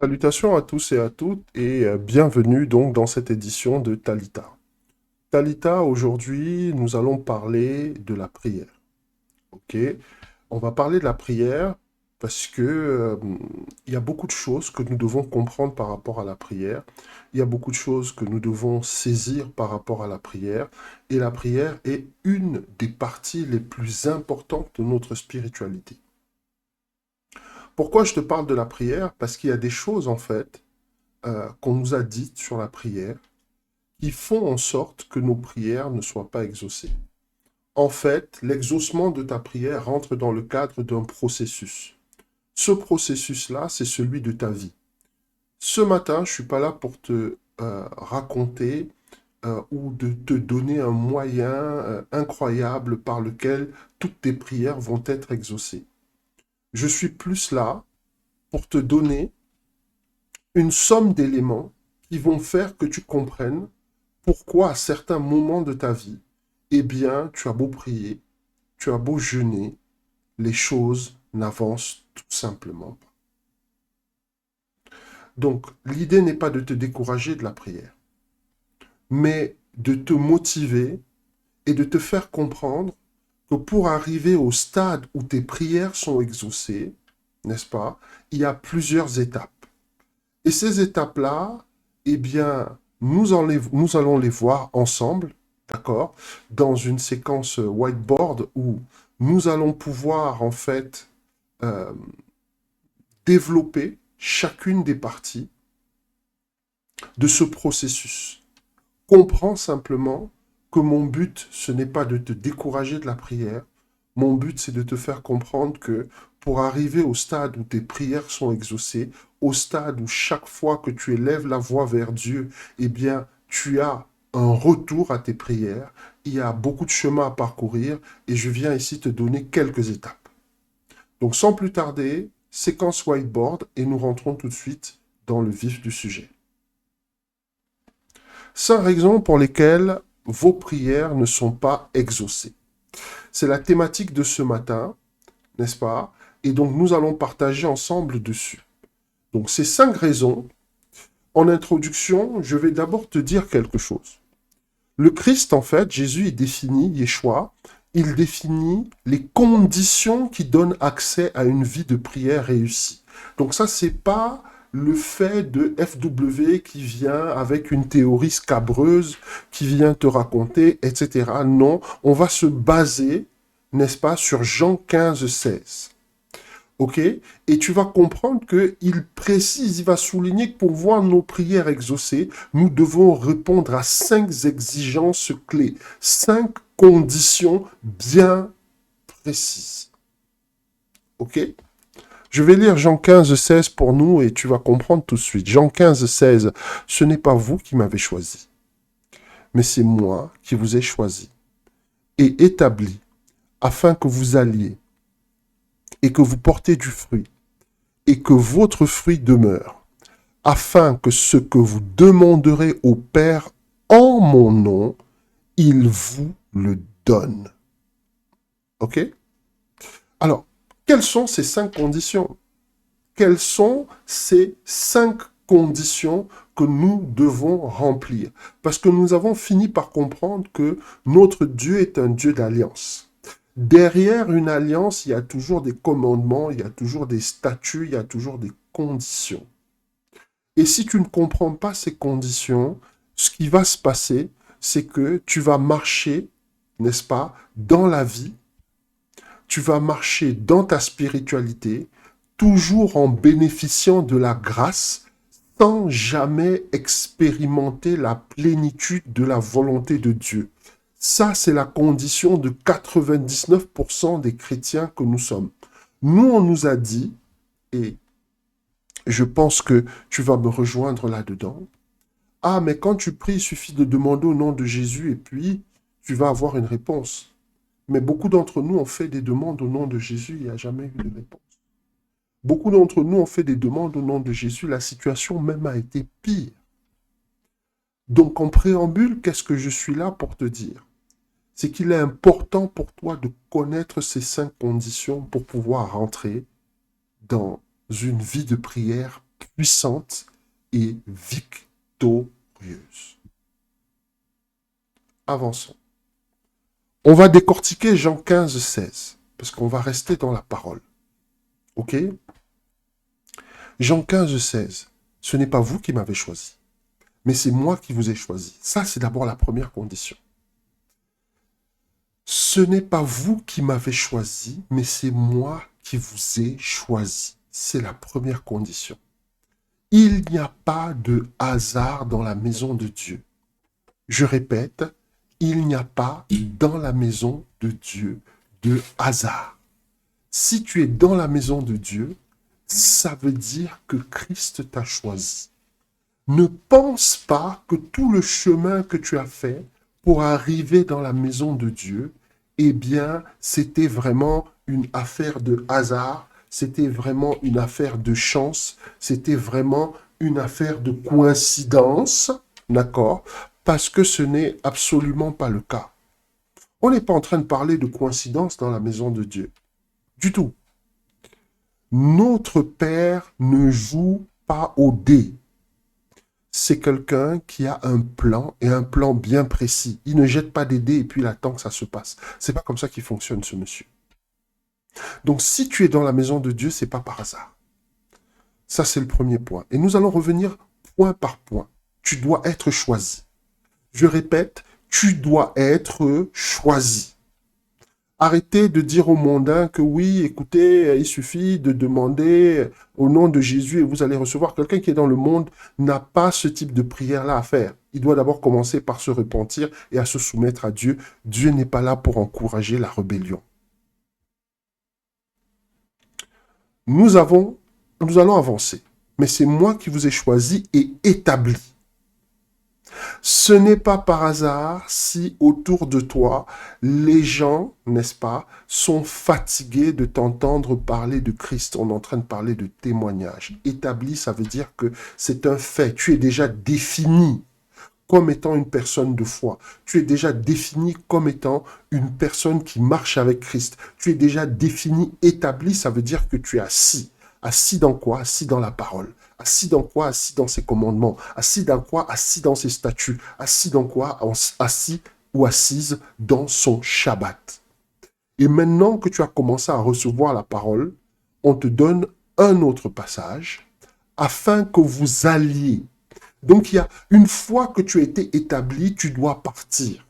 Salutations à tous et à toutes et bienvenue donc dans cette édition de Talita. Talita, aujourd'hui, nous allons parler de la prière. Ok? On va parler de la prière parce que il y a beaucoup de choses que nous devons comprendre par rapport à la prière. Il y a beaucoup de choses que nous devons saisir par rapport à la prière. Et la prière est une des parties les plus importantes de notre spiritualité. Pourquoi je te parle de la prière? Parce qu'il y a des choses en fait qu'on nous a dites sur la prière qui font en sorte que nos prières ne soient pas exaucées. En fait, l'exaucement de ta prière rentre dans le cadre d'un processus. Ce processus-là, c'est celui de ta vie. Ce matin, je ne suis pas là pour te raconter ou de te donner un moyen incroyable par lequel toutes tes prières vont être exaucées. Je suis plus là pour te donner une somme d'éléments qui vont faire que tu comprennes pourquoi à certains moments de ta vie, eh bien, tu as beau prier, tu as beau jeûner, les choses n'avancent tout simplement pas. Donc, l'idée n'est pas de te décourager de la prière, mais de te motiver et de te faire comprendre que pour arriver au stade où tes prières sont exaucées, n'est-ce pas, il y a plusieurs étapes. Et ces étapes-là, eh bien, nous allons les voir ensemble, d'accord, dans une séquence whiteboard où nous allons pouvoir, en fait, euh, développer chacune des parties de ce processus. Comprends simplement que mon but, ce n'est pas de te décourager de la prière. Mon but, c'est de te faire comprendre que pour arriver au stade où tes prières sont exaucées, au stade où chaque fois que tu élèves la voix vers Dieu, eh bien, tu as un retour à tes prières. Il y a beaucoup de chemin à parcourir et je viens ici te donner quelques étapes. Donc, sans plus tarder, séquence whiteboard et nous rentrons tout de suite dans le vif du sujet. 5 raisons pour lesquelles vos prières ne sont pas exaucées. C'est la thématique de ce matin, n'est-ce pas? Et donc nous allons partager ensemble dessus. Donc ces 5 raisons, en introduction, je vais d'abord te dire quelque chose. Le Christ, en fait, Jésus, il définit, Yeshua, il définit les conditions qui donnent accès à une vie de prière réussie. Donc ça, c'est pas le fait de FW qui vient avec une théorie scabreuse, qui vient te raconter, etc. Non, on va se baser, n'est-ce pas, sur Jean 15, 16. OK? Et tu vas comprendre qu'il précise, il va souligner que pour voir nos prières exaucées, nous devons répondre à 5 exigences clés, 5 conditions bien précises. OK? Je vais lire Jean 15, 16 pour nous et tu vas comprendre tout de suite. Jean 15, 16, ce n'est pas vous qui m'avez choisi, mais c'est moi qui vous ai choisi et établi afin que vous alliez et que vous portez du fruit et que votre fruit demeure, afin que ce que vous demanderez au Père en mon nom, il vous le donne. OK? Alors, quelles sont ces 5 conditions? Quelles sont ces 5 conditions que nous devons remplir? Parce que nous avons fini par comprendre que notre Dieu est un Dieu d'alliance. Derrière une alliance, il y a toujours des commandements, il y a toujours des statuts, il y a toujours des conditions. Et si tu ne comprends pas ces conditions, ce qui va se passer, c'est que tu vas marcher, n'est-ce pas, dans la vie, tu vas marcher dans ta spiritualité, toujours en bénéficiant de la grâce, sans jamais expérimenter la plénitude de la volonté de Dieu. Ça, c'est la condition de 99% des chrétiens que nous sommes. Nous, on nous a dit, et je pense que tu vas me rejoindre là-dedans, ah, mais quand tu pries, il suffit de demander au nom de Jésus et puis tu vas avoir une réponse. Mais beaucoup d'entre nous ont fait des demandes au nom de Jésus, il n'y a jamais eu de réponse. Beaucoup d'entre nous ont fait des demandes au nom de Jésus, la situation même a été pire. Donc en préambule, qu'est-ce que je suis là pour te dire? C'est qu'il est important pour toi de connaître ces 5 conditions pour pouvoir rentrer dans une vie de prière puissante et victorieuse. Avançons. On va décortiquer Jean 15, 16, parce qu'on va rester dans la parole. Ok? Jean 15, 16. Ce n'est pas vous qui m'avez choisi, mais c'est moi qui vous ai choisi. Ça, c'est d'abord la première condition. Ce n'est pas vous qui m'avez choisi, mais c'est moi qui vous ai choisi. C'est la première condition. Il n'y a pas de hasard dans la maison de Dieu. Je répète, il n'y a pas dans la maison de Dieu de hasard. Si tu es dans la maison de Dieu, ça veut dire que Christ t'a choisi. Ne pense pas que tout le chemin que tu as fait pour arriver dans la maison de Dieu, eh bien, c'était vraiment une affaire de hasard, c'était vraiment une affaire de chance, c'était vraiment une affaire de coïncidence, d'accord? Parce que ce n'est absolument pas le cas. On n'est pas en train de parler de coïncidence dans la maison de Dieu. Du tout. Notre Père ne joue pas au dé. C'est quelqu'un qui a un plan et un plan bien précis. Il ne jette pas des dés et puis il attend que ça se passe. C'est pas comme ça qu'il fonctionne, ce monsieur. Donc, si tu es dans la maison de Dieu, c'est pas par hasard. Ça, c'est le premier point. Et nous allons revenir point par point. Tu dois être choisi. Je répète, tu dois être choisi. Arrêtez de dire aux mondains que oui, écoutez, il suffit de demander au nom de Jésus et vous allez recevoir. Quelqu'un qui est dans le monde n'a pas ce type de prière-là à faire. Il doit d'abord commencer par se repentir et à se soumettre à Dieu. Dieu n'est pas là pour encourager la rébellion. Nous allons avancer. Mais c'est moi qui vous ai choisi et établi. Ce n'est pas par hasard si autour de toi, les gens, n'est-ce pas, sont fatigués de t'entendre parler de Christ. On est en train de parler de témoignage. Établi, ça veut dire que c'est un fait. Tu es déjà défini comme étant une personne de foi. Tu es déjà défini comme étant une personne qui marche avec Christ. Tu es déjà défini, établi, ça veut dire que tu es assis. Assis dans quoi? Assis dans la parole. Assis dans quoi? Assis dans ses commandements. Assis dans quoi? Assis dans ses statuts. Assis dans quoi? Assis ou assise dans son Shabbat. Et maintenant que tu as commencé à recevoir la parole, on te donne un autre passage afin que vous alliez. Donc, une fois que tu as été établi, tu dois partir.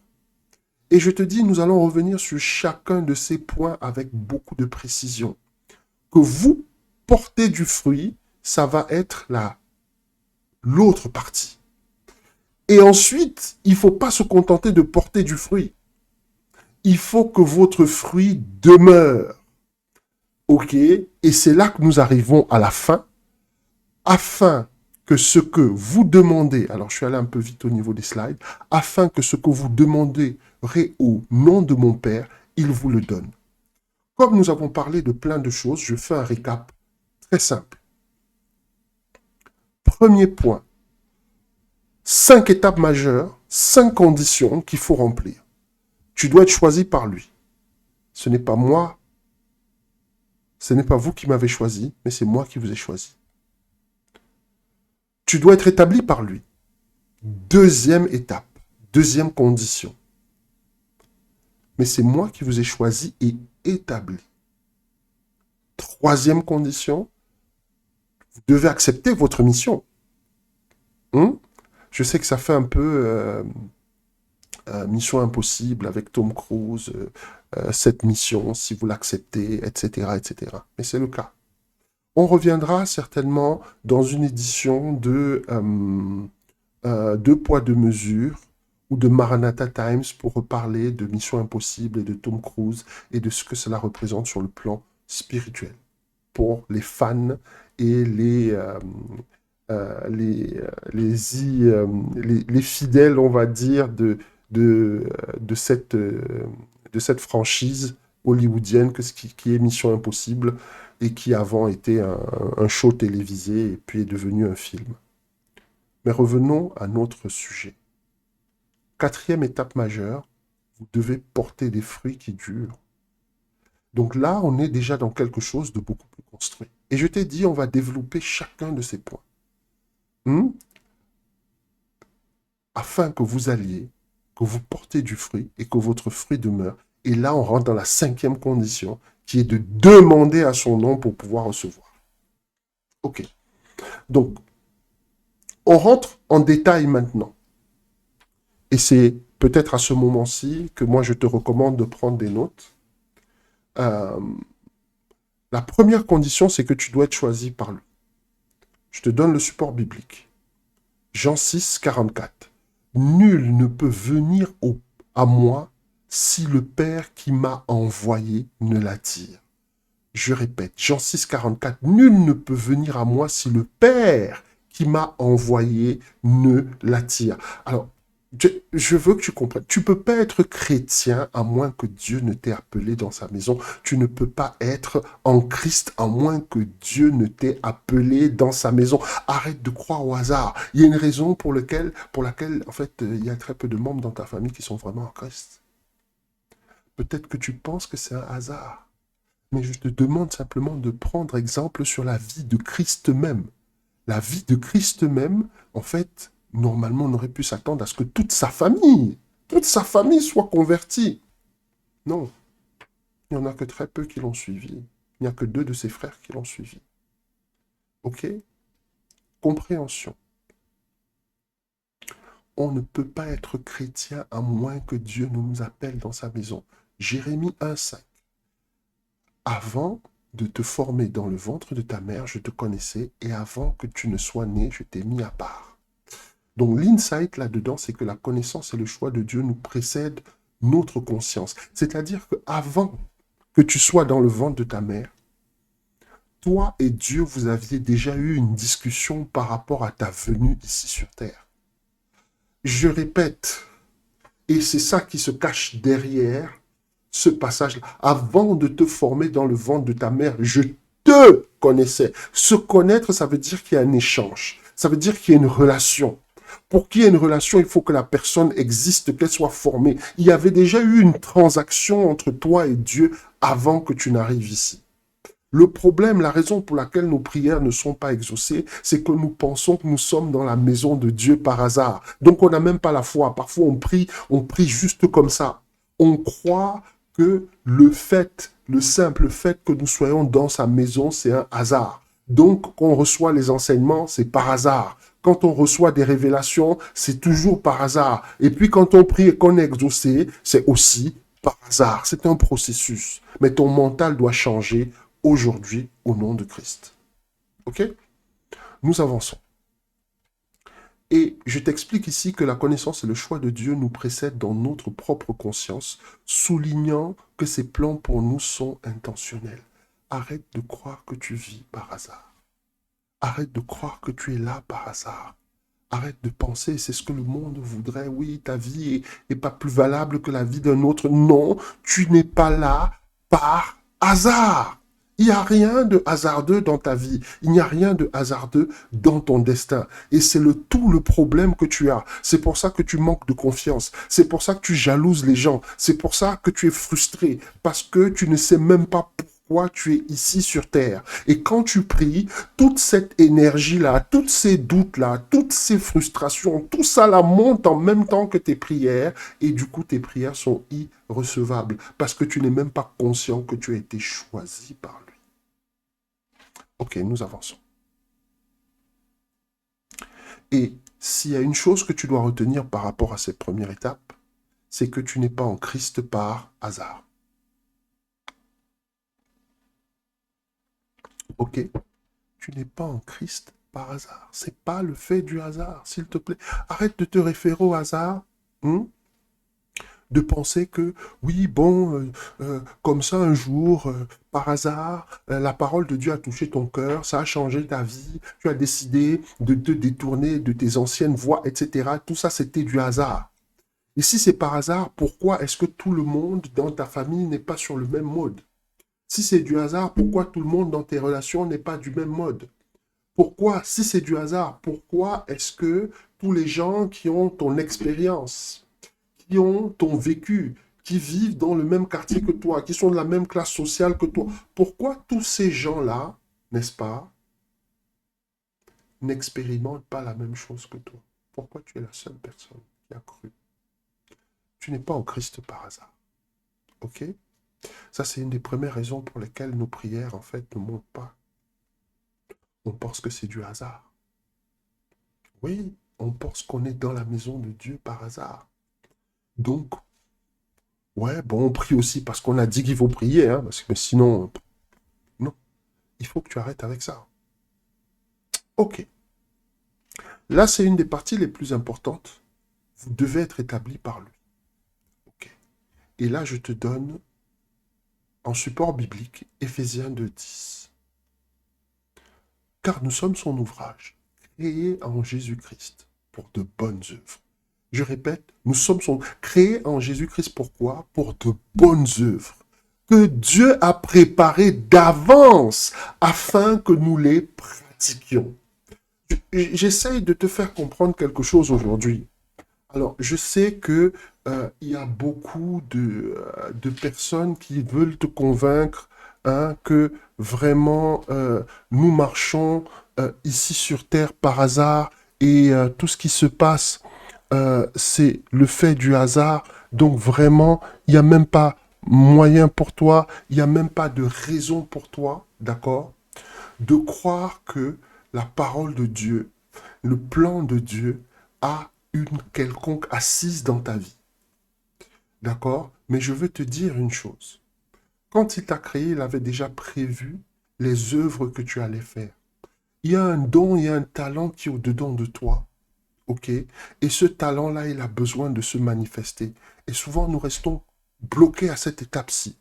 Et je te dis, nous allons revenir sur chacun de ces points avec beaucoup de précision. Que vous portez du fruit, ça va être l'autre partie. Et ensuite, il ne faut pas se contenter de porter du fruit. Il faut que votre fruit demeure. OK? Et c'est là que nous arrivons à la fin, afin que ce que vous demandez, alors je suis allé un peu vite au niveau des slides, afin que ce que vous demanderez au nom de mon Père, il vous le donne. Comme nous avons parlé de plein de choses, je fais un récap très simple. Premier point, 5 étapes majeures, 5 conditions qu'il faut remplir. Tu dois être choisi par lui. Ce n'est pas moi, ce n'est pas vous qui m'avez choisi, mais c'est moi qui vous ai choisi. Tu dois être établi par lui. Deuxième étape, deuxième condition. Mais c'est moi qui vous ai choisi et établi. Troisième condition, vous devez accepter votre mission. Je sais que ça fait un peu Mission Impossible avec Tom Cruise, cette mission, si vous l'acceptez, etc., etc. Mais c'est le cas. On reviendra certainement dans une édition de Deux poids, deux mesures ou de Maranatha Times pour reparler de Mission Impossible et de Tom Cruise et de ce que cela représente sur le plan spirituel pour les fans et les fidèles, on va dire, de cette franchise hollywoodienne qui est Mission Impossible et qui avant était un show télévisé et puis est devenu un film. Mais revenons à notre sujet. Quatrième étape majeure, vous devez porter des fruits qui durent. Donc là, on est déjà dans quelque chose de beaucoup plus construit. Et je t'ai dit, on va développer chacun de ces points. Hmm? Afin que vous alliez, que vous portez du fruit et que votre fruit demeure. Et là, on rentre dans la 5e condition, qui est de demander à son nom pour pouvoir recevoir. OK. Donc, on rentre en détail maintenant. Et c'est peut-être à ce moment-ci que moi, je te recommande de prendre des notes. Euh, la première condition, c'est que tu dois être choisi par lui. Je te donne le support biblique. Jean 6, 44. Nul ne peut venir à moi si le Père qui m'a envoyé ne l'attire. Je répète, Jean 6, 44. Nul ne peut venir à moi si le Père qui m'a envoyé ne l'attire. Alors, je veux que tu comprennes. Tu ne peux pas être chrétien à moins que Dieu ne t'ait appelé dans sa maison. Tu ne peux pas être en Christ à moins que Dieu ne t'ait appelé dans sa maison. Arrête de croire au hasard. Il y a une raison pour laquelle, en fait, il y a très peu de membres dans ta famille qui sont vraiment en Christ. Peut-être que tu penses que c'est un hasard. Mais je te demande simplement de prendre exemple sur la vie de Christ même. La vie de Christ même, en fait, normalement, on aurait pu s'attendre à ce que toute sa famille soit convertie. Non, il n'y en a que très peu qui l'ont suivi. Il n'y a que 2 de ses frères qui l'ont suivi. Ok? Compréhension. On ne peut pas être chrétien à moins que Dieu nous appelle dans sa maison. Jérémie 1,5. Avant de te former dans le ventre de ta mère, je te connaissais, et avant que tu ne sois né, je t'ai mis à part. Donc l'insight là-dedans, c'est que la connaissance et le choix de Dieu nous précèdent notre conscience. C'est-à-dire qu'avant que tu sois dans le ventre de ta mère, toi et Dieu, vous aviez déjà eu une discussion par rapport à ta venue ici sur Terre. Je répète, et c'est ça qui se cache derrière ce passage-là. Avant de te former dans le ventre de ta mère, je te connaissais. Se connaître, ça veut dire qu'il y a un échange. Ça veut dire qu'il y a une relation. Pour qu'il y ait une relation, il faut que la personne existe, qu'elle soit formée. Il y avait déjà eu une transaction entre toi et Dieu avant que tu n'arrives ici. Le problème, la raison pour laquelle nos prières ne sont pas exaucées, c'est que nous pensons que nous sommes dans la maison de Dieu par hasard. Donc on n'a même pas la foi. Parfois on prie juste comme ça. On croit que le simple fait que nous soyons dans sa maison, c'est un hasard. Donc quand on reçoit les enseignements, c'est par hasard. Quand on reçoit des révélations, c'est toujours par hasard. Et puis quand on prie et qu'on est exaucé, c'est aussi par hasard. C'est un processus. Mais ton mental doit changer aujourd'hui au nom de Christ. Ok? Nous avançons. Et je t'explique ici que la connaissance et le choix de Dieu nous précèdent dans notre propre conscience, soulignant que ses plans pour nous sont intentionnels. Arrête de croire que tu vis par hasard. Arrête de croire que tu es là par hasard. Arrête de penser, c'est ce que le monde voudrait. Oui, ta vie est pas plus valable que la vie d'un autre. Non, tu n'es pas là par hasard. Il n'y a rien de hasardeux dans ta vie. Il n'y a rien de hasardeux dans ton destin. Et c'est tout le problème que tu as. C'est pour ça que tu manques de confiance. C'est pour ça que tu jalouses les gens. C'est pour ça que tu es frustré. Parce que tu ne sais même pas pourquoi tu es ici sur terre. Et quand tu pries, toute cette énergie-là, tous ces doutes-là, toutes ces frustrations, tout ça là monte en même temps que tes prières. Et du coup, tes prières sont irrecevables. Parce que tu n'es même pas conscient que tu as été choisi par lui. Ok, nous avançons. Et s'il y a une chose que tu dois retenir par rapport à cette première étape, c'est que tu n'es pas en Christ par hasard. Ok? Tu n'es pas en Christ par hasard. C'est pas le fait du hasard, s'il te plaît. Arrête de te référer au hasard. De penser que, oui, bon, comme ça un jour, par hasard, la parole de Dieu a touché ton cœur, ça a changé ta vie, tu as décidé de te détourner de tes anciennes voies, etc. Tout ça, c'était du hasard. Et si c'est par hasard, pourquoi est-ce que tout le monde dans ta famille n'est pas sur le même mode? Si c'est du hasard, pourquoi tout le monde dans tes relations n'est pas du même mode? Pourquoi, si c'est du hasard, pourquoi est-ce que tous les gens qui ont ton expérience, qui ont ton vécu, qui vivent dans le même quartier que toi, qui sont de la même classe sociale que toi. Pourquoi tous ces gens-là, n'est-ce pas, n'expérimentent pas la même chose que toi? Pourquoi tu es la seule personne qui a cru? Tu n'es pas en Christ par hasard. Ok? Ça, c'est une des premières raisons pour lesquelles nos prières, en fait, ne montent pas. On pense que c'est du hasard. Oui, on pense qu'on est dans la maison de Dieu par hasard. Donc, ouais, bon, on prie aussi parce qu'on a dit qu'il faut prier, hein, parce que sinon, non, il faut que tu arrêtes avec ça. Ok. Là, c'est une des parties les plus importantes. Vous devez être établi par lui. Ok. Et là, je te donne, en support biblique, Éphésiens 2:10. Car nous sommes son ouvrage, créé en Jésus-Christ pour de bonnes œuvres. Je répète, nous sommes créés en Jésus-Christ pourquoi? Pour de bonnes œuvres que Dieu a préparées d'avance afin que nous les pratiquions. J'essaye de te faire comprendre quelque chose aujourd'hui. Alors, je sais que il y a beaucoup de personnes qui veulent te convaincre que vraiment nous marchons ici sur Terre par hasard et tout ce qui se passe, c'est le fait du hasard. Donc vraiment, il n'y a même pas moyen pour toi, il n'y a même pas de raison pour toi, d'accord, de croire que la parole de Dieu, le plan de Dieu a une quelconque assise dans ta vie. D'accord? Mais je veux te dire une chose. Quand il t'a créé, il avait déjà prévu les œuvres que tu allais faire. Il y a un don, il y a un talent qui est au-dedans de toi. OK? Et ce talent-là, il a besoin de se manifester. Et souvent, nous restons bloqués à cette étape-ci.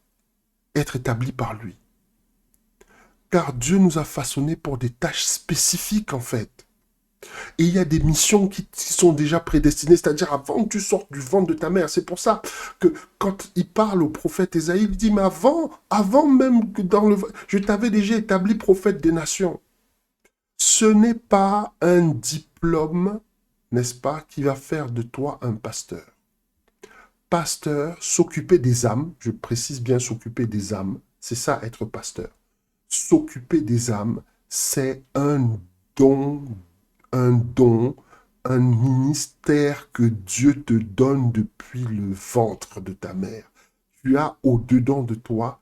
Être établi par lui. Car Dieu nous a façonnés pour des tâches spécifiques, en fait. Et il y a des missions qui sont déjà prédestinées, c'est-à-dire avant que tu sortes du ventre de ta mère. C'est pour ça que quand il parle au prophète Ésaïe, il dit, mais avant même que je t'avais déjà établi prophète des nations. Ce n'est pas un diplôme, n'est-ce pas, qui va faire de toi un pasteur. Pasteur, s'occuper des âmes, je précise bien s'occuper des âmes, c'est ça être pasteur. S'occuper des âmes, c'est un don, un ministère que Dieu te donne depuis le ventre de ta mère. Tu as au-dedans de toi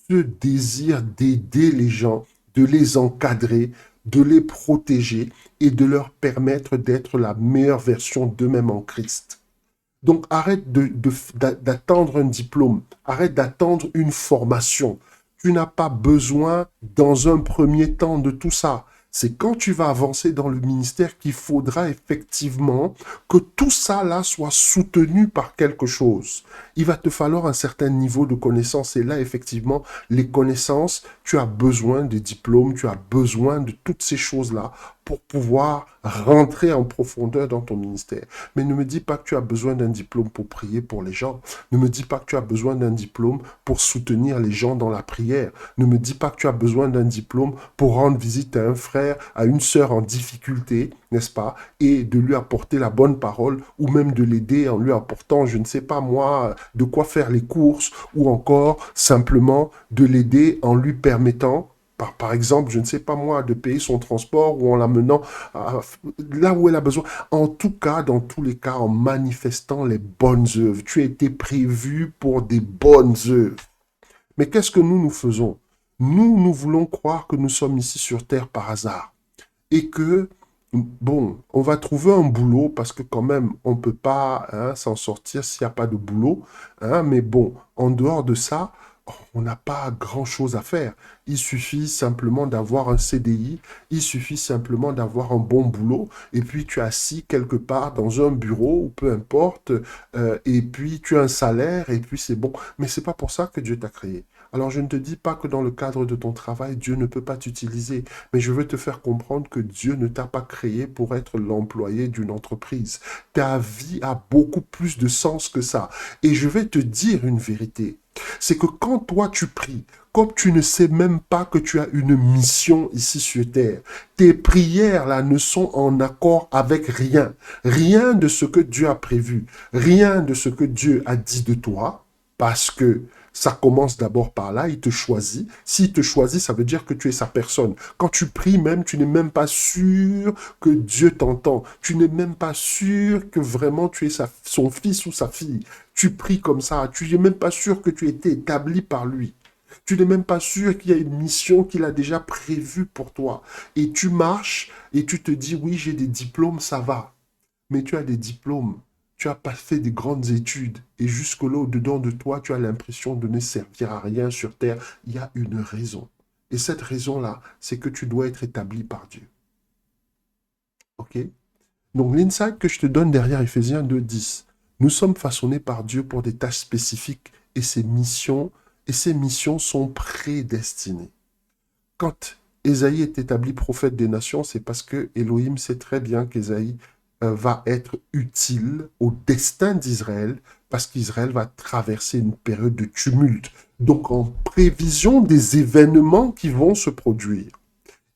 ce désir d'aider les gens, de les encadrer, de les protéger et de leur permettre d'être la meilleure version d'eux-mêmes en Christ. Donc arrête d'attendre un diplôme, arrête d'attendre une formation. Tu n'as pas besoin dans un premier temps de tout ça. C'est quand tu vas avancer dans le ministère qu'il faudra effectivement que tout ça là soit soutenu par quelque chose. Il va te falloir un certain niveau de connaissance et là effectivement les connaissances, tu as besoin de diplômes, tu as besoin de toutes ces choses-là pour pouvoir rentrer en profondeur dans ton ministère. Mais ne me dis pas que tu as besoin d'un diplôme pour prier pour les gens. Ne me dis pas que tu as besoin d'un diplôme pour soutenir les gens dans la prière. Ne me dis pas que tu as besoin d'un diplôme pour rendre visite à un frère, à une sœur en difficulté, n'est-ce pas, et de lui apporter la bonne parole ou même de l'aider en lui apportant, je ne sais pas moi, de quoi faire les courses ou encore simplement de l'aider en lui permettant par exemple, je ne sais pas moi, de payer son transport ou en l'amenant là où elle a besoin. En tout cas, dans tous les cas, en manifestant les bonnes œuvres. Tu as été prévu pour des bonnes œuvres. Mais qu'est-ce que nous faisons? Nous voulons croire que nous sommes ici sur Terre par hasard. Et que, bon, on va trouver un boulot parce que quand même, on ne peut pas s'en sortir s'il n'y a pas de boulot. Mais bon, en dehors de ça, on n'a pas grand-chose à faire. Il suffit simplement d'avoir un CDI, il suffit simplement d'avoir un bon boulot, et puis tu es assis quelque part dans un bureau, ou peu importe, et puis tu as un salaire, et puis c'est bon. Mais c'est pas pour ça que Dieu t'a créé. Alors je ne te dis pas que dans le cadre de ton travail, Dieu ne peut pas t'utiliser, mais je veux te faire comprendre que Dieu ne t'a pas créé pour être l'employé d'une entreprise. Ta vie a beaucoup plus de sens que ça. Et je vais te dire une vérité. C'est que quand toi tu pries, comme tu ne sais même pas que tu as une mission ici sur terre, tes prières là ne sont en accord avec rien. Rien de ce que Dieu a prévu, rien de ce que Dieu a dit de toi, Parce que ça commence d'abord par là, il te choisit. S'il te choisit, ça veut dire que tu es sa personne. Quand tu pries même, tu n'es même pas sûr que Dieu t'entend. Tu n'es même pas sûr que vraiment tu es son fils ou sa fille. Tu pries comme ça. Tu n'es même pas sûr que tu as été établi par lui. Tu n'es même pas sûr qu'il y a une mission qu'il a déjà prévue pour toi. Et tu marches et tu te dis, oui, j'ai des diplômes, ça va. Mais tu as des diplômes, tu n'as pas fait des grandes études, et jusque-là, au-dedans de toi, tu as l'impression de ne servir à rien sur Terre. Il y a une raison. Et cette raison-là, c'est que tu dois être établi par Dieu. OK? Donc, l'insight que je te donne derrière Éphésiens 2:10, nous sommes façonnés par Dieu pour des tâches spécifiques, et ces missions sont prédestinées. Quand Ésaïe est établi prophète des nations, c'est parce que Elohim sait très bien qu'Ésaïe va être utile au destin d'Israël, parce qu'Israël va traverser une période de tumulte. Donc, en prévision des événements qui vont se produire,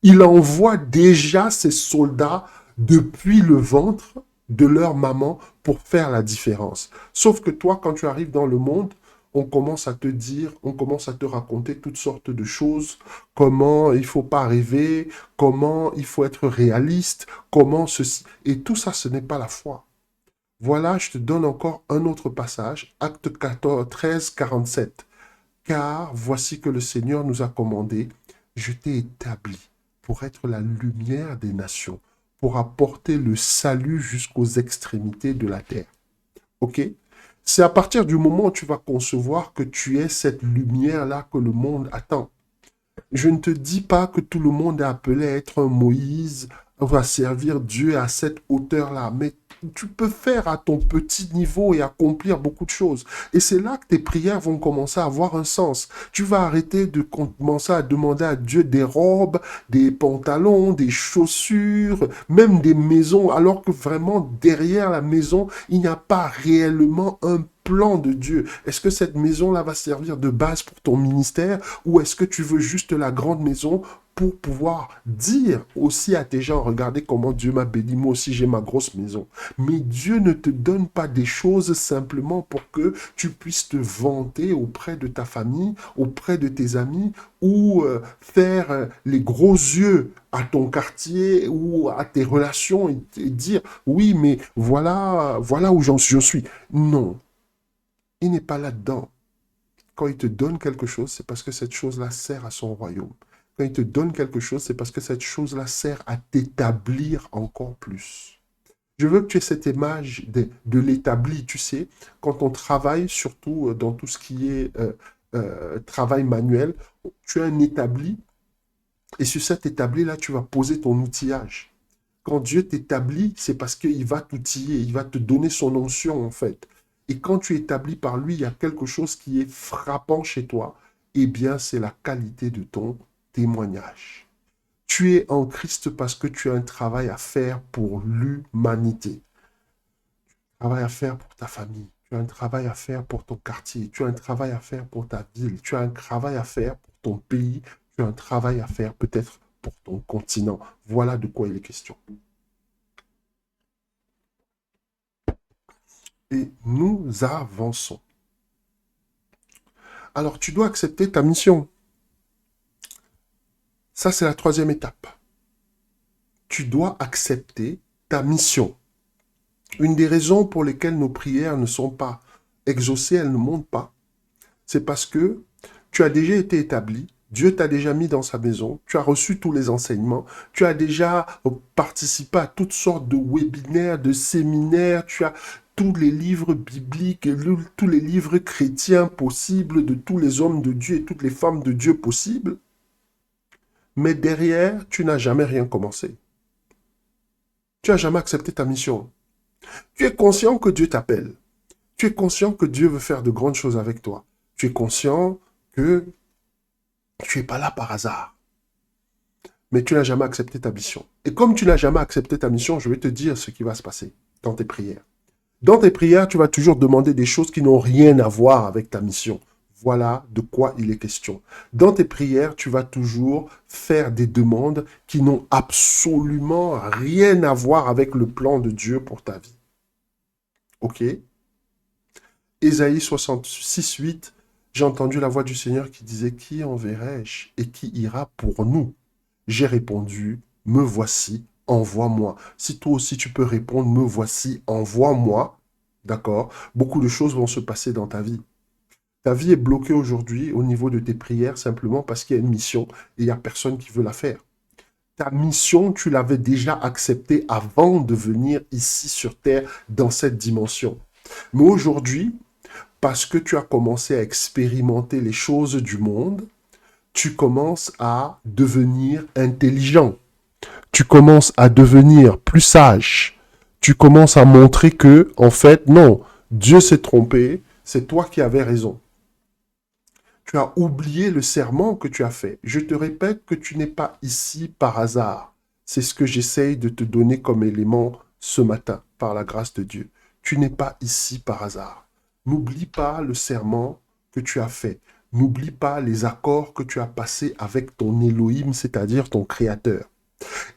il envoie déjà ses soldats depuis le ventre de leur maman pour faire la différence. Sauf que toi, quand tu arrives dans le monde, on commence à te dire, on commence à te raconter toutes sortes de choses, comment il faut pas rêver, comment il faut être réaliste, comment ceci. Et tout ça, ce n'est pas la foi. Voilà, je te donne encore un autre passage, Acte 14, 13, 47. Car voici que le Seigneur nous a commandé, je t'ai établi pour être la lumière des nations, pour apporter le salut jusqu'aux extrémités de la terre. OK? C'est à partir du moment où tu vas concevoir que tu es cette lumière-là que le monde attend. Je ne te dis pas que tout le monde est appelé à être un Moïse, à servir Dieu à cette hauteur-là, mais tu peux faire à ton petit niveau et accomplir beaucoup de choses. Et c'est là que tes prières vont commencer à avoir un sens. Tu vas arrêter de commencer à demander à Dieu des robes, des pantalons, des chaussures, même des maisons, alors que vraiment derrière la maison, il n'y a pas réellement un plan de Dieu. Est-ce que cette maison-là va servir de base pour ton ministère ou est-ce que tu veux juste la grande maison pour pouvoir dire aussi à tes gens, regardez comment Dieu m'a béni, moi aussi j'ai ma grosse maison. Mais Dieu ne te donne pas des choses simplement pour que tu puisses te vanter auprès de ta famille, auprès de tes amis, ou faire les gros yeux à ton quartier ou à tes relations et dire, oui, mais voilà où je suis. Non, il n'est pas là-dedans. Quand il te donne quelque chose, c'est parce que cette chose-là sert à son royaume. Quand il te donne quelque chose, c'est parce que cette chose-là sert à t'établir encore plus. Je veux que tu aies cette image de l'établi, tu sais, quand on travaille, surtout dans tout ce qui est travail manuel, tu as un établi, et sur cet établi-là, tu vas poser ton outillage. Quand Dieu t'établit, c'est parce qu'il va t'outiller, il va te donner son onction, en fait. Et quand tu es établi par lui, il y a quelque chose qui est frappant chez toi, eh bien, c'est la qualité de ton témoignage. Tu es en Christ parce que tu as un travail à faire pour l'humanité. Un travail à faire pour ta famille. Tu as un travail à faire pour ton quartier. Tu as un travail à faire pour ta ville. Tu as un travail à faire pour ton pays. Tu as un travail à faire peut-être pour ton continent. Voilà de quoi il est question. Et nous avançons. Alors, tu dois accepter ta mission. Ça, c'est la troisième étape. Tu dois accepter ta mission. Une des raisons pour lesquelles nos prières ne sont pas exaucées, elles ne montent pas, c'est parce que tu as déjà été établi, Dieu t'a déjà mis dans sa maison, tu as reçu tous les enseignements, tu as déjà participé à toutes sortes de webinaires, de séminaires, tu as tous les livres bibliques, tous les livres chrétiens possibles, de tous les hommes de Dieu et toutes les femmes de Dieu possibles. Mais derrière, tu n'as jamais rien commencé. Tu n'as jamais accepté ta mission. Tu es conscient que Dieu t'appelle. Tu es conscient que Dieu veut faire de grandes choses avec toi. Tu es conscient que tu n'es pas là par hasard. Mais tu n'as jamais accepté ta mission. Et comme tu n'as jamais accepté ta mission, je vais te dire ce qui va se passer dans tes prières. Dans tes prières, tu vas toujours demander des choses qui n'ont rien à voir avec ta mission. Voilà de quoi il est question. Dans tes prières, tu vas toujours faire des demandes qui n'ont absolument rien à voir avec le plan de Dieu pour ta vie. OK? Ésaïe 66, 8, j'ai entendu la voix du Seigneur qui disait, qui enverrai-je et qui ira pour nous? J'ai répondu, me voici, envoie-moi. Si toi aussi tu peux répondre, me voici, envoie-moi, d'accord? Beaucoup de choses vont se passer dans ta vie. Ta vie est bloquée aujourd'hui au niveau de tes prières simplement parce qu'il y a une mission et il n'y a personne qui veut la faire. Ta mission, tu l'avais déjà acceptée avant de venir ici sur Terre dans cette dimension. Mais aujourd'hui, parce que tu as commencé à expérimenter les choses du monde, tu commences à devenir intelligent. Tu commences à devenir plus sage. Tu commences à montrer que, en fait, non, Dieu s'est trompé, c'est toi qui avais raison. Tu as oublié le serment que tu as fait. Je te répète que tu n'es pas ici par hasard. C'est ce que j'essaye de te donner comme élément ce matin, par la grâce de Dieu. Tu n'es pas ici par hasard. N'oublie pas le serment que tu as fait. N'oublie pas les accords que tu as passés avec ton Elohim, c'est-à-dire ton Créateur.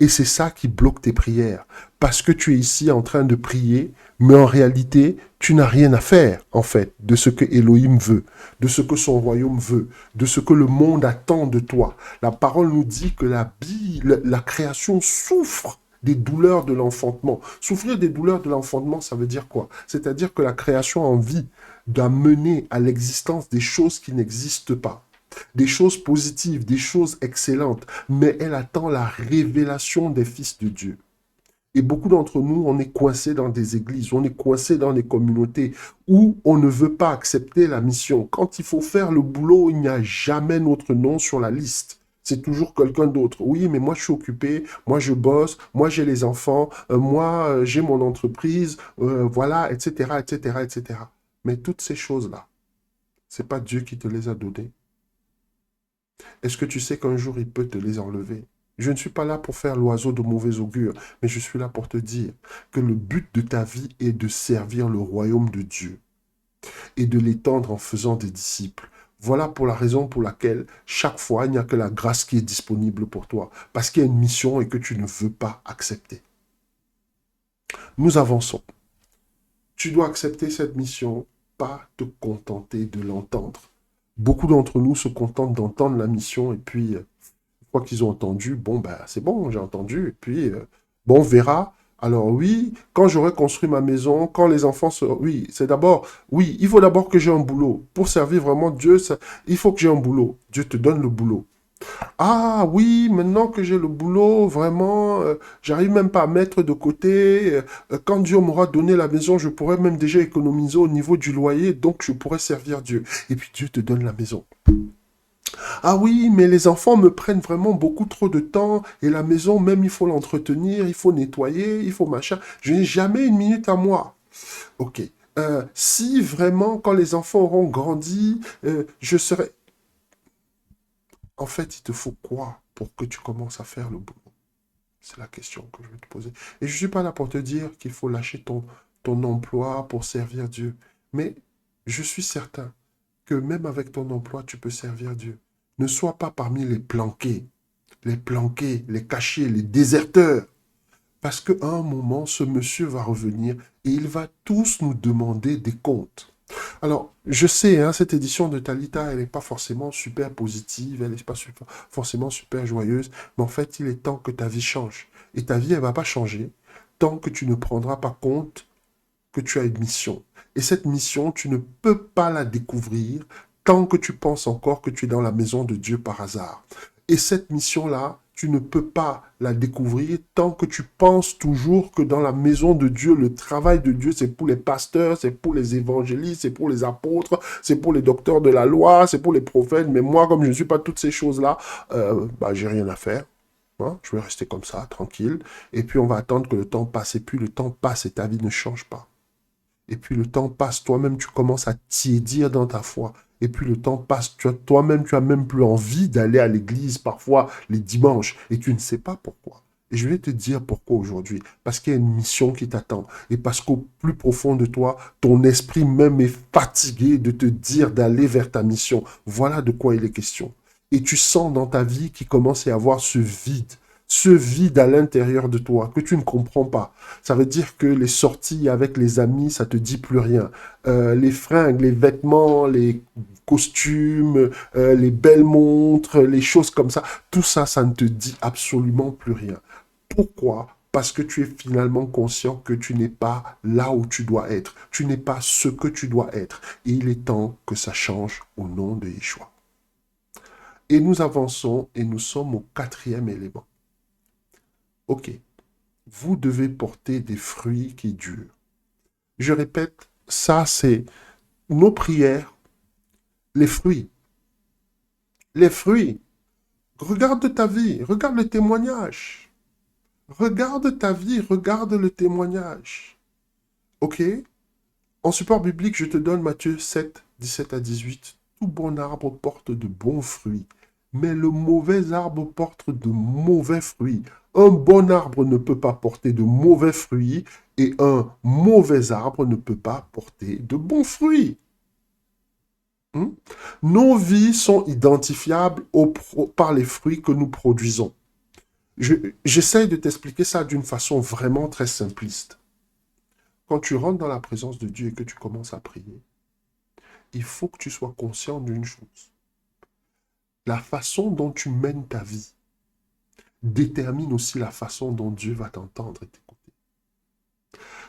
Et c'est ça qui bloque tes prières. Parce que tu es ici en train de prier, mais en réalité, tu n'as rien à faire, en fait, de ce que Elohim veut, de ce que son royaume veut, de ce que le monde attend de toi. La parole nous dit que la création souffre des douleurs de l'enfantement. Souffrir des douleurs de l'enfantement, ça veut dire quoi? C'est-à-dire que la création a envie d'amener à l'existence des choses qui n'existent pas. Des choses positives, des choses excellentes, mais elle attend la révélation des fils de Dieu. Et beaucoup d'entre nous, on est coincés dans des églises, on est coincés dans des communautés où on ne veut pas accepter la mission. Quand il faut faire le boulot, il n'y a jamais notre nom sur la liste. C'est toujours quelqu'un d'autre. Oui, mais moi je suis occupé, moi je bosse, moi j'ai les enfants, moi j'ai mon entreprise, voilà, etc., etc., etc. Mais toutes ces choses-là, c'est pas Dieu qui te les a données. Est-ce que tu sais qu'un jour, il peut te les enlever? Je ne suis pas là pour faire l'oiseau de mauvais augure, mais je suis là pour te dire que le but de ta vie est de servir le royaume de Dieu et de l'étendre en faisant des disciples. Voilà pour la raison pour laquelle chaque fois, il n'y a que la grâce qui est disponible pour toi, parce qu'il y a une mission et que tu ne veux pas accepter. Nous avançons. Tu dois accepter cette mission, pas te contenter de l'entendre. Beaucoup d'entre nous se contentent d'entendre la mission et puis, une fois qu'ils ont entendu, bon, ben, c'est bon, j'ai entendu, et puis, bon, on verra. Alors oui, quand j'aurai construit ma maison, quand les enfants seront... Oui, c'est d'abord... Oui, il faut d'abord que j'ai un boulot. Pour servir vraiment Dieu, il faut que j'ai un boulot. Dieu te donne le boulot. Ah oui, maintenant que j'ai le boulot, vraiment, j'arrive même pas à mettre de côté. Quand Dieu m'aura donné la maison, je pourrais même déjà économiser au niveau du loyer, donc je pourrais servir Dieu. Et puis Dieu te donne la maison. Ah oui, mais les enfants me prennent vraiment beaucoup trop de temps et la maison, même il faut l'entretenir, il faut nettoyer, il faut machin. Je n'ai jamais une minute à moi. Ok. Si vraiment, quand les enfants auront grandi, je serai... En fait, il te faut quoi pour que tu commences à faire le boulot? C'est la question que je vais te poser. Et je ne suis pas là pour te dire qu'il faut lâcher ton emploi pour servir Dieu. Mais je suis certain que même avec ton emploi, tu peux servir Dieu. Ne sois pas parmi les planqués, les cachés, les déserteurs. Parce qu'à un moment, ce monsieur va revenir et il va tous nous demander des comptes. Alors, je sais, hein, cette édition de Talita, elle n'est pas forcément super positive, elle n'est pas forcément super joyeuse, mais en fait, il est temps que ta vie change. Et ta vie, elle ne va pas changer tant que tu ne prendras pas compte que tu as une mission. Et cette mission, tu ne peux pas la découvrir tant que tu penses encore que tu es dans la maison de Dieu par hasard. Et cette mission-là, tu ne peux pas la découvrir tant que tu penses toujours que dans la maison de Dieu, le travail de Dieu, c'est pour les pasteurs, c'est pour les évangélistes, c'est pour les apôtres, c'est pour les docteurs de la loi, c'est pour les prophètes. Mais moi, comme je ne suis pas toutes ces choses-là, j'ai rien à faire. Hein, je vais rester comme ça, tranquille. Et puis, on va attendre que le temps passe. Et puis, le temps passe et ta vie ne change pas. Et puis le temps passe, toi-même tu commences à tiédir dans ta foi. Et puis le temps passe, toi-même tu as même plus envie d'aller à l'église parfois les dimanches. Et tu ne sais pas pourquoi. Et je vais te dire pourquoi aujourd'hui. Parce qu'il y a une mission qui t'attend. Et parce qu'au plus profond de toi, ton esprit même est fatigué de te dire d'aller vers ta mission. Voilà de quoi il est question. Et tu sens dans ta vie qu'il commence à y avoir ce vide. ce vide à l'intérieur de toi que tu ne comprends pas. Ça veut dire que les sorties avec les amis, ça te dit plus rien. Les fringues, les vêtements, les costumes, les belles montres, les choses comme ça, tout ça, ça ne te dit absolument plus rien. Pourquoi? Parce que tu es finalement conscient que tu n'es pas là où tu dois être. Tu n'es pas ce que tu dois être. Et il est temps que ça change au nom de Yeshua. Et nous avançons et nous sommes au quatrième élément. Ok, vous devez porter des fruits qui durent. Je répète, ça c'est nos prières, les fruits. Les fruits. Regarde ta vie, regarde le témoignage. Regarde ta vie, regarde le témoignage. Ok? En support biblique, je te donne Matthieu 7, 17 à 18. Tout bon arbre porte de bons fruits, mais le mauvais arbre porte de mauvais fruits. Un bon arbre ne peut pas porter de mauvais fruits et un mauvais arbre ne peut pas porter de bons fruits. Nos vies sont identifiables par les fruits que nous produisons. J'essaye de t'expliquer ça d'une façon vraiment très simpliste. Quand tu rentres dans la présence de Dieu et que tu commences à prier, il faut que tu sois conscient d'une chose. La façon dont tu mènes ta vie détermine aussi la façon dont Dieu va t'entendre et t'écouter.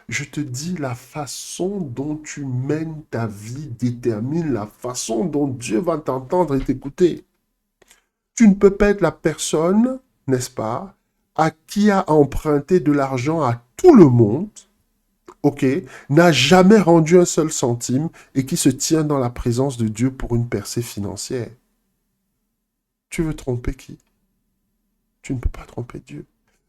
Je te dis, la façon dont tu mènes ta vie détermine la façon dont Dieu va t'entendre et t'écouter. Tu ne peux pas être la personne, n'est-ce pas, à qui a emprunté de l'argent à tout le monde, ok, n'a jamais rendu un seul centime et qui se tient dans la présence de Dieu pour une percée financière. Tu veux tromper qui? Tu ne peux pas tromper Dieu.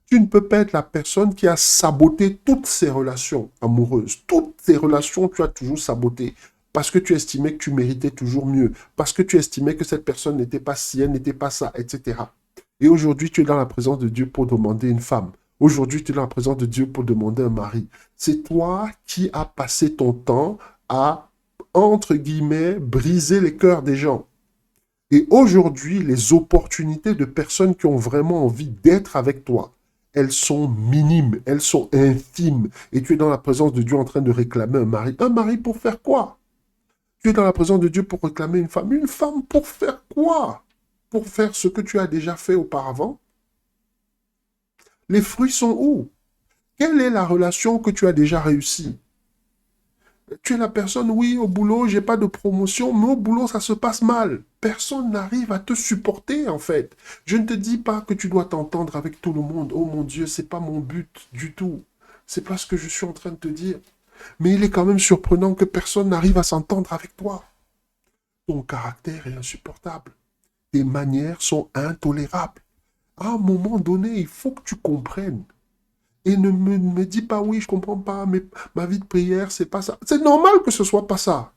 Tu ne peux pas être la personne qui a saboté toutes ses relations amoureuses. Toutes tes relations, tu as toujours saboté. Parce que tu estimais que tu méritais toujours mieux. Parce que tu estimais que cette personne n'était pas si, elle n'était pas ça, etc. Et aujourd'hui, tu es dans la présence de Dieu pour demander une femme. Aujourd'hui, tu es dans la présence de Dieu pour demander un mari. C'est toi qui as passé ton temps à, entre guillemets, briser les cœurs des gens. Et aujourd'hui, les opportunités de personnes qui ont vraiment envie d'être avec toi, elles sont minimes, elles sont infimes. Et tu es dans la présence de Dieu en train de réclamer un mari. Un mari pour faire quoi? Tu es dans la présence de Dieu pour réclamer une femme. Une femme pour faire quoi? Pour faire ce que tu as déjà fait auparavant? Les fruits sont où? Quelle est la relation que tu as déjà réussie? Tu es la personne, oui, au boulot, j'ai pas de promotion, mais au boulot, ça se passe mal. Personne n'arrive à te supporter, en fait. Je ne te dis pas que tu dois t'entendre avec tout le monde. Oh mon Dieu, c'est pas mon but du tout. C'est pas ce que je suis en train de te dire. Mais il est quand même surprenant que personne n'arrive à s'entendre avec toi. Ton caractère est insupportable. Tes manières sont intolérables. À un moment donné, il faut que tu comprennes. Et ne me dis pas, oui, je comprends pas, mais ma vie de prière, c'est pas ça. C'est normal que ce soit pas ça.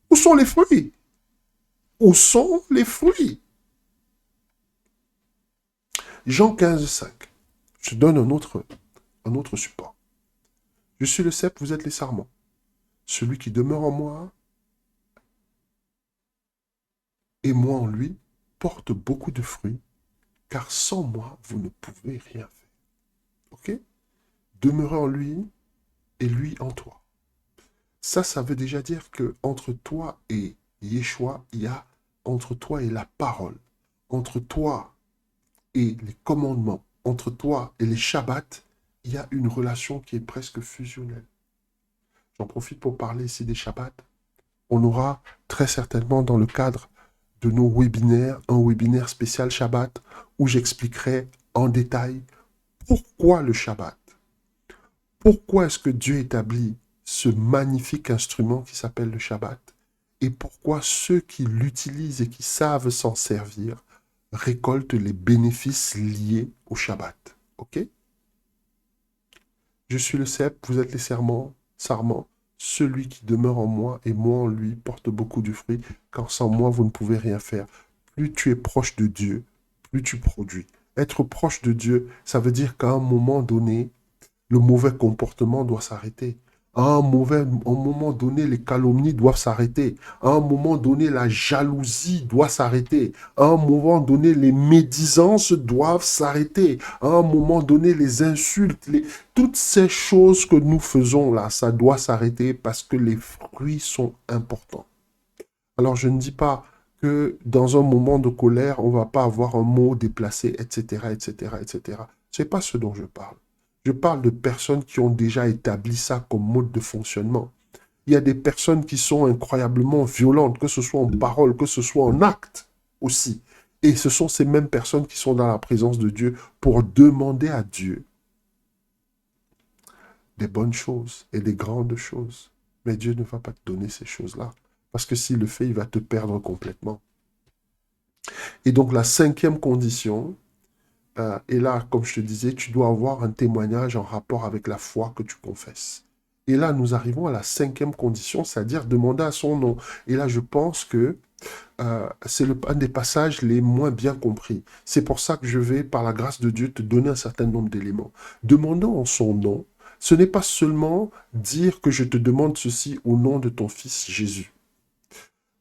Où sont les fruits? Où sont les fruits? Jean 15, 5. Je donne un autre support. Je suis le cep, vous êtes les sarments. Celui qui demeure en moi et moi en lui porte beaucoup de fruits, car sans moi, vous ne pouvez rien faire. Ok? Demeurer en lui et lui en toi. Ça veut déjà dire que entre toi et Yeshua, il y a entre toi et la parole, entre toi et les commandements, entre toi et les Shabbats, il y a une relation qui est presque fusionnelle. J'en profite pour parler ici des Shabbats. On aura très certainement dans le cadre de nos webinaires, un webinaire spécial Shabbat, où j'expliquerai en détail pourquoi le Shabbat. Pourquoi est-ce que Dieu établit ce magnifique instrument qui s'appelle le Shabbat? Et pourquoi ceux qui l'utilisent et qui savent s'en servir récoltent les bénéfices liés au Shabbat? Ok? Je suis le cep, vous êtes les sarments. Celui qui demeure en moi et moi en lui porte beaucoup de fruits, car sans moi, vous ne pouvez rien faire. Plus tu es proche de Dieu, plus tu produis. Être proche de Dieu, ça veut dire qu'à un moment donné, le mauvais comportement doit s'arrêter. À un moment donné, les calomnies doivent s'arrêter. À un moment donné, la jalousie doit s'arrêter. À un moment donné, les médisances doivent s'arrêter. À un moment donné, les insultes, toutes ces choses que nous faisons là, ça doit s'arrêter parce que les fruits sont importants. Alors, je ne dis pas que dans un moment de colère, on ne va pas avoir un mot déplacé, etc., etc., etc. Ce n'est pas ce dont je parle. Je parle de personnes qui ont déjà établi ça comme mode de fonctionnement. Il y a des personnes qui sont incroyablement violentes, que ce soit en parole, que ce soit en acte aussi. Et ce sont ces mêmes personnes qui sont dans la présence de Dieu pour demander à Dieu des bonnes choses et des grandes choses. Mais Dieu ne va pas te donner ces choses-là. Parce que s'il le fait, il va te perdre complètement. Et donc la cinquième condition, et là, comme je te disais, tu dois avoir un témoignage en rapport avec la foi que tu confesses. Et là, nous arrivons à la cinquième condition, c'est-à-dire demander à son nom. Et là, je pense que c'est un des passages les moins bien compris. C'est pour ça que je vais, par la grâce de Dieu, te donner un certain nombre d'éléments. Demandons en son nom, ce n'est pas seulement dire que je te demande ceci au nom de ton Fils Jésus.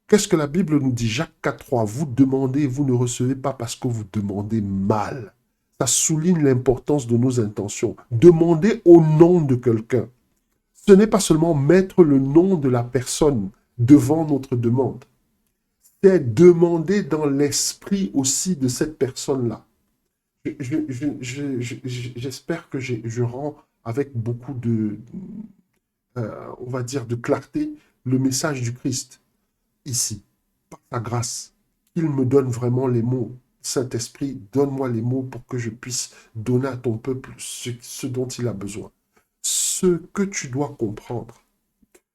Qu'est-ce que la Bible nous dit? Jacques 4,3. Vous demandez, vous ne recevez pas parce que vous demandez mal. Ça souligne l'importance de nos intentions. Demander au nom de quelqu'un. Ce n'est pas seulement mettre le nom de la personne devant notre demande. C'est demander dans l'esprit aussi de cette personne-là. J'espère que je rends avec beaucoup on va dire, de clarté le message du Christ ici, par ta grâce. Il me donne vraiment les mots. Saint-Esprit, donne-moi les mots pour que je puisse donner à ton peuple ce dont il a besoin. Ce que tu dois comprendre,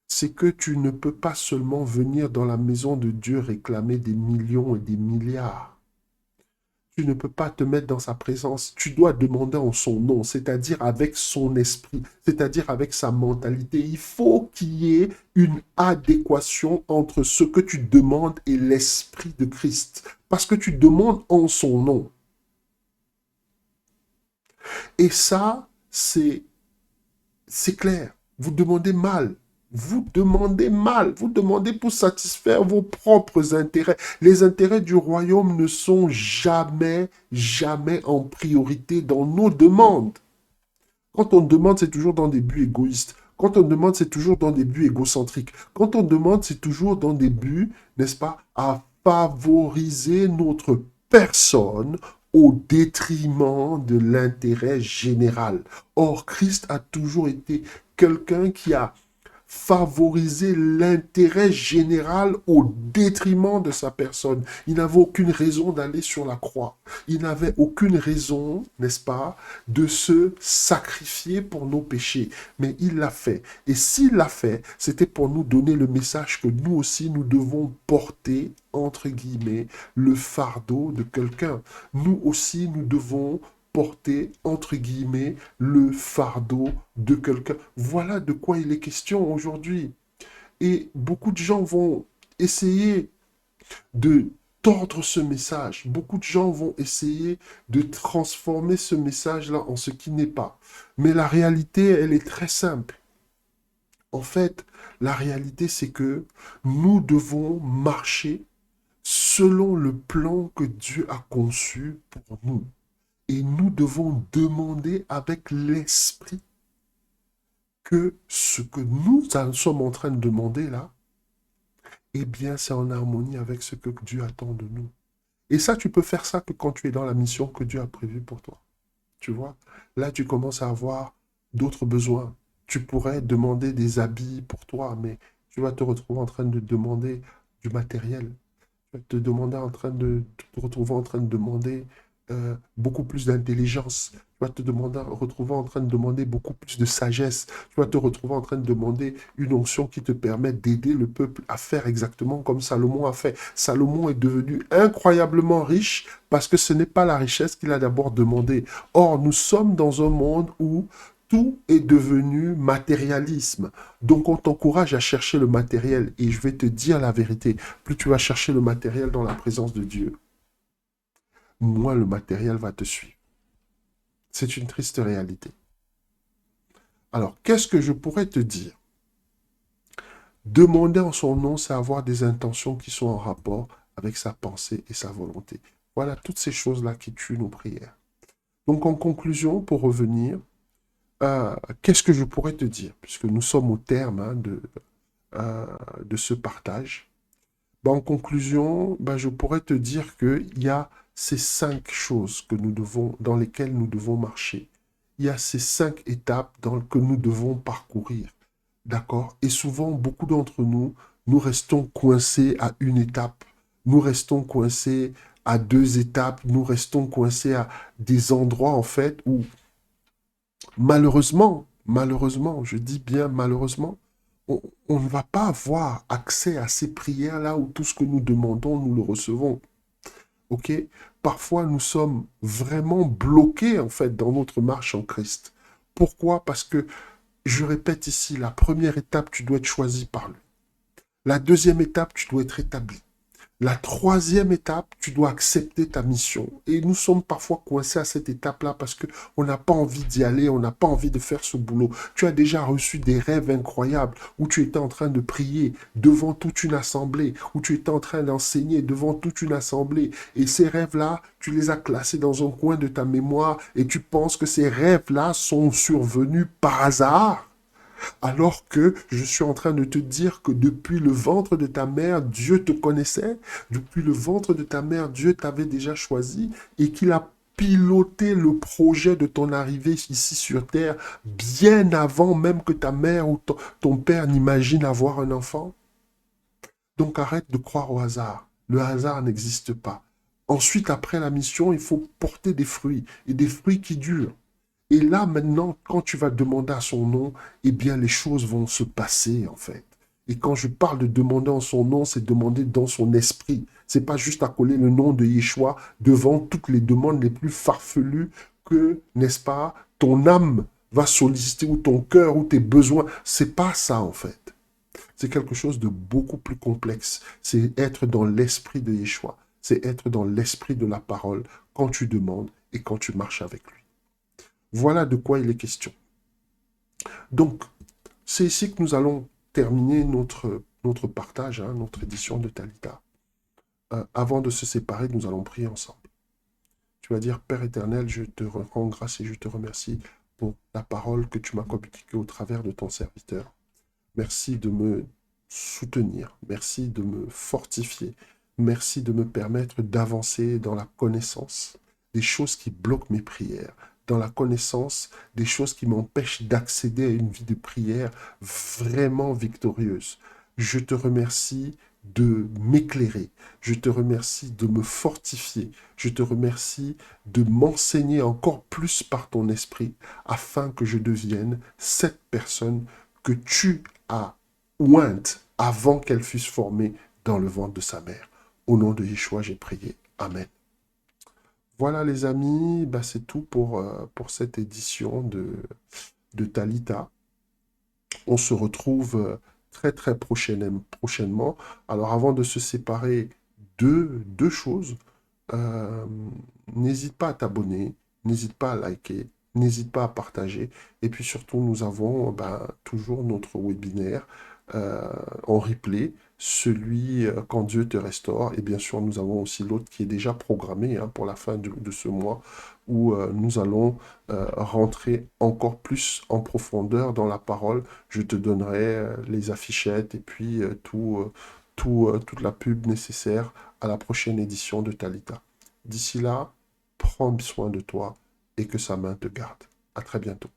c'est que tu ne peux pas seulement venir dans la maison de Dieu réclamer des millions et des milliards. Tu ne peux pas te mettre dans sa présence. Tu dois demander en son nom, c'est-à-dire avec son esprit, c'est-à-dire avec sa mentalité. Il faut qu'il y ait une adéquation entre ce que tu demandes et l'esprit de Christ. Parce que tu demandes en son nom. Et ça, c'est clair. Vous demandez mal. Vous demandez mal. Vous demandez pour satisfaire vos propres intérêts. Les intérêts du royaume ne sont jamais, jamais en priorité dans nos demandes. Quand on demande, c'est toujours dans des buts égoïstes. Quand on demande, c'est toujours dans des buts égocentriques. Quand on demande, c'est toujours dans des buts, n'est-ce pas, à favoriser notre personne au détriment de l'intérêt général. Or, Christ a toujours été quelqu'un qui a favoriser l'intérêt général au détriment de sa personne. Il n'avait aucune raison d'aller sur la croix. Il n'avait aucune raison, n'est-ce pas, de se sacrifier pour nos péchés. Mais il l'a fait. Et s'il l'a fait, c'était pour nous donner le message que nous aussi, nous devons porter, entre guillemets, le fardeau de quelqu'un. Nous aussi, nous devons porter, entre guillemets, le fardeau de quelqu'un. Voilà de quoi il est question aujourd'hui. Et beaucoup de gens vont essayer de tordre ce message. Beaucoup de gens vont essayer de transformer ce message-là en ce qui n'est pas. Mais la réalité, elle est très simple. En fait, la réalité, c'est que nous devons marcher selon le plan que Dieu a conçu pour nous. Et nous devons demander avec l'esprit que ce que nous sommes en train de demander là, eh bien, c'est en harmonie avec ce que Dieu attend de nous. Et ça, tu peux faire ça que quand tu es dans la mission que Dieu a prévue pour toi. Tu vois, là, tu commences à avoir d'autres besoins. Tu pourrais demander des habits pour toi, mais tu vas te retrouver en train de demander du matériel. Tu vas te retrouver en train de demander beaucoup plus d'intelligence. Tu vas retrouver en train de demander beaucoup plus de sagesse. Tu vas te retrouver en train de demander une onction qui te permet d'aider le peuple à faire exactement comme Salomon a fait. Salomon est devenu incroyablement riche parce que ce n'est pas la richesse qu'il a d'abord demandé. Or, nous sommes dans un monde où tout est devenu matérialisme. Donc, on t'encourage à chercher le matériel. Et je vais te dire la vérité, plus tu vas chercher le matériel dans la présence de Dieu, moins le matériel va te suivre. C'est une triste réalité. Alors, qu'est-ce que je pourrais te dire? Demander en son nom, c'est avoir des intentions qui sont en rapport avec sa pensée et sa volonté. Voilà toutes ces choses-là qui tuent nos prières. Donc en conclusion, pour revenir, qu'est-ce que je pourrais te dire, puisque nous sommes au terme de ce partage. Ben, en conclusion, ben, je pourrais te dire qu'il y a ces 5 choses dans lesquelles nous devons marcher. Il y a ces 5 étapes que nous devons parcourir. D'accord? Et souvent, beaucoup d'entre nous, nous restons coincés à une étape. Nous restons coincés à 2 étapes. Nous restons coincés à des endroits, en fait, où malheureusement, je dis bien malheureusement, on ne va pas avoir accès à ces prières-là où tout ce que nous demandons, nous le recevons. OK? Parfois, nous sommes vraiment bloqués, en fait, dans notre marche en Christ. Pourquoi? Parce que, je répète ici, la première étape, tu dois être choisi par lui. La deuxième étape, tu dois être établi. La troisième étape, tu dois accepter ta mission. Et nous sommes parfois coincés à cette étape-là parce que on n'a pas envie d'y aller, on n'a pas envie de faire ce boulot. Tu as déjà reçu des rêves incroyables où tu étais en train de prier devant toute une assemblée, où tu étais en train d'enseigner devant toute une assemblée. Et ces rêves-là, tu les as classés dans un coin de ta mémoire et tu penses que ces rêves-là sont survenus par hasard. Alors que je suis en train de te dire que depuis le ventre de ta mère, Dieu te connaissait. Depuis le ventre de ta mère, Dieu t'avait déjà choisi et qu'il a piloté le projet de ton arrivée ici sur Terre bien avant même que ta mère ou ton père n'imagine avoir un enfant. Donc arrête de croire au hasard. Le hasard n'existe pas. Ensuite, après la mission, il faut porter des fruits et des fruits qui durent. Et là, maintenant, quand tu vas demander à son nom, eh bien, les choses vont se passer, en fait. Et quand je parle de demander en son nom, c'est demander dans son esprit. C'est pas juste à coller le nom de Yeshua devant toutes les demandes les plus farfelues que, n'est-ce pas, ton âme va solliciter ou ton cœur ou tes besoins. C'est pas ça, en fait. C'est quelque chose de beaucoup plus complexe. C'est être dans l'esprit de Yeshua. C'est être dans l'esprit de la parole quand tu demandes et quand tu marches avec lui. Voilà de quoi il est question. Donc, c'est ici que nous allons terminer notre partage, notre édition de Talita. Avant de se séparer, nous allons prier ensemble. Tu vas dire, Père éternel, je te rends grâce et je te remercie pour la parole que tu m'as communiquée au travers de ton serviteur. Merci de me soutenir. Merci de me fortifier. Merci de me permettre d'avancer dans la connaissance des choses qui bloquent mes prières, dans la connaissance des choses qui m'empêchent d'accéder à une vie de prière vraiment victorieuse. Je te remercie de m'éclairer. Je te remercie de me fortifier. Je te remercie de m'enseigner encore plus par ton esprit afin que je devienne cette personne que tu as ointe avant qu'elle fût formée dans le ventre de sa mère. Au nom de Yeshua, j'ai prié. Amen. Voilà les amis, bah, c'est tout pour cette édition de Talita. On se retrouve très très prochainement. Alors avant de se séparer, deux choses. Euh, N'hésite pas à t'abonner, n'hésite pas à liker, n'hésite pas à partager. Et puis surtout, nous avons toujours notre webinaire en replay, celui Quand Dieu te restaure. Et bien sûr, nous avons aussi l'autre qui est déjà programmé pour la fin de ce mois, où nous allons rentrer encore plus en profondeur dans la parole. Je te donnerai les affichettes et puis toute la pub nécessaire à la prochaine édition de Talita. D'ici là, prends soin de toi et que sa main te garde. À très bientôt.